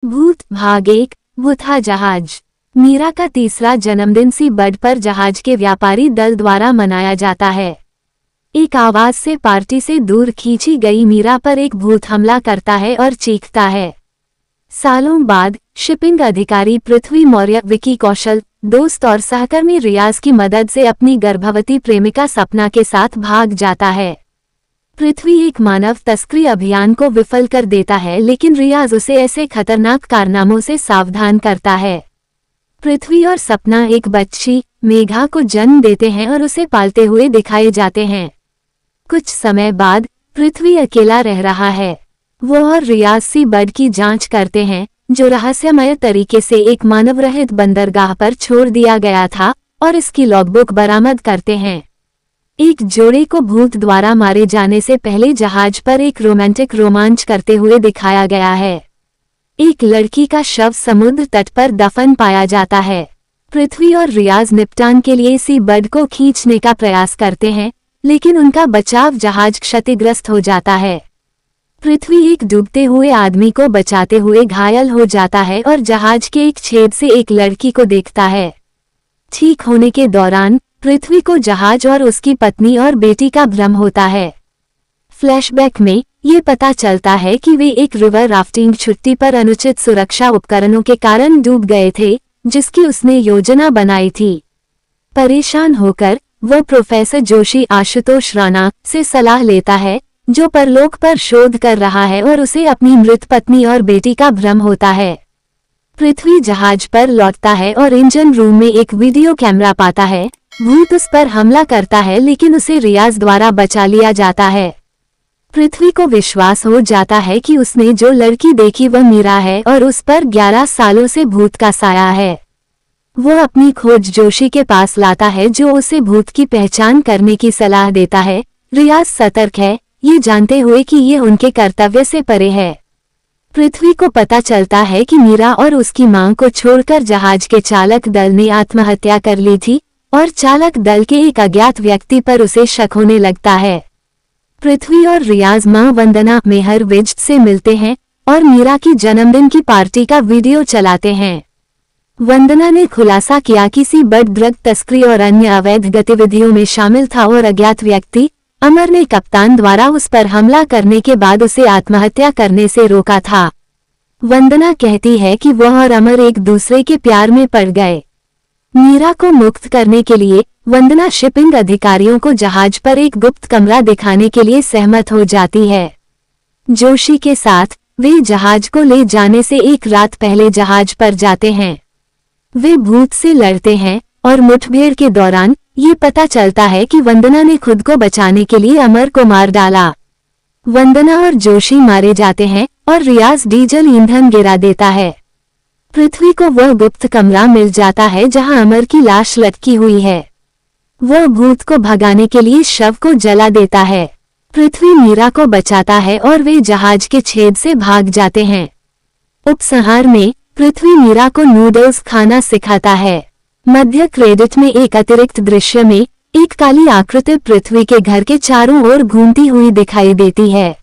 भूत भाग 1। वो था जहाज। मीरा का तीसरा जन्मदिन सी बड पर जहाज के व्यापारी दल द्वारा मनाया जाता है। एक आवाज से पार्टी से दूर खींची गई मीरा पर एक भूत हमला करता है और चीखता है। सालों बाद शिपिंग अधिकारी पृथ्वी मौर्य विकी कौशल, दोस्त और सहकर्मी रियाज की मदद से अपनी गर्भवती प्रेमिका सपना के साथ भाग जाता है। पृथ्वी एक मानव तस्करी अभियान को विफल कर देता है, लेकिन रियाज उसे ऐसे खतरनाक कारनामों से सावधान करता है। पृथ्वी और सपना एक बच्ची मेघा को जन्म देते हैं और उसे पालते हुए दिखाए जाते हैं। कुछ समय बाद पृथ्वी अकेला रह रहा है। वो और रियाज सी बड की जांच करते हैं, जो रहस्यमय तरीके से एक मानवरहित बंदरगाह पर छोड़ दिया गया था, और इसकी लॉगबुक बरामद करते हैं। एक जोड़े को भूत द्वारा मारे जाने से पहले जहाज पर एक रोमांटिक रोमांच करते हुए दिखाया गया है। एक लड़की का शव समुद्र तट पर दफन पाया जाता है। पृथ्वी और रियाज निपटान के लिए सी बड को खींचने का प्रयास करते हैं, लेकिन उनका बचाव जहाज क्षतिग्रस्त हो जाता है। पृथ्वी एक डूबते हुए आदमी को बचाते हुए घायल हो जाता है और जहाज के एक छेद से एक लड़की को देखता है। ठीक होने के दौरान पृथ्वी को जहाज और उसकी पत्नी और बेटी का भ्रम होता है। फ्लैशबैक में ये पता चलता है कि वे एक रिवर राफ्टिंग छुट्टी पर अनुचित सुरक्षा उपकरणों के कारण डूब गए थे, जिसकी उसने योजना बनाई थी। परेशान होकर वह प्रोफेसर जोशी आशुतोष राणा से सलाह लेता है, जो परलोक पर शोध कर रहा है, और उसे अपनी मृत पत्नी और बेटी का भ्रम होता है। पृथ्वी जहाज पर लौटता है और इंजन रूम में एक वीडियो कैमरा पाता है। भूत उस पर हमला करता है, लेकिन उसे रियाज द्वारा बचा लिया जाता है। पृथ्वी को विश्वास हो जाता है कि उसने जो लड़की देखी वह मीरा है और उस पर 11 सालों से भूत का साया है। वो अपनी खोज जोशी के पास लाता है, जो उसे भूत की पहचान करने की सलाह देता है। रियाज सतर्क है, ये जानते हुए कि ये उनके कर्तव्य से परे है। पृथ्वी को पता चलता है कि मीरा और उसकी मां को छोड़कर जहाज के चालक दल ने आत्महत्या कर ली थी, और चालक दल के एक अज्ञात व्यक्ति पर उसे शक होने लगता है। पृथ्वी और रियाज मां वंदना मेहर विज से मिलते हैं और मीरा की जन्मदिन की पार्टी का वीडियो चलाते हैं। वंदना ने खुलासा किया कि सी बड ड्रग तस्करी और अन्य अवैध गतिविधियों में शामिल था, और अज्ञात व्यक्ति अमर ने कप्तान द्वारा उस पर हमला करने के बाद उसे आत्महत्या करने से रोका था। वंदना कहती है कि वह और अमर एक दूसरे के प्यार में पड़ गए। मीरा को मुक्त करने के लिए वंदना शिपिंग अधिकारियों को जहाज पर एक गुप्त कमरा दिखाने के लिए सहमत हो जाती है। जोशी के साथ वे जहाज को ले जाने से एक रात पहले जहाज पर जाते हैं। वे भूत से लड़ते हैं और मुठभेड़ के दौरान ये पता चलता है कि वंदना ने खुद को बचाने के लिए अमर को मार डाला। वंदना और जोशी मारे जाते हैं और रियाज डीजल ईंधन गिरा देता है। पृथ्वी को वह गुप्त कमरा मिल जाता है जहां अमर की लाश लटकी हुई है। वह भूत को भगाने के लिए शव को जला देता है। पृथ्वी मीरा को बचाता है और वे जहाज के छेद से भाग जाते हैं। उपसंहार में पृथ्वी मीरा को नूडल्स खाना सिखाता है। मध्य क्रेडिट में एक अतिरिक्त दृश्य में एक काली आकृति पृथ्वी के घर के चारों ओर घूमती हुई दिखाई देती है।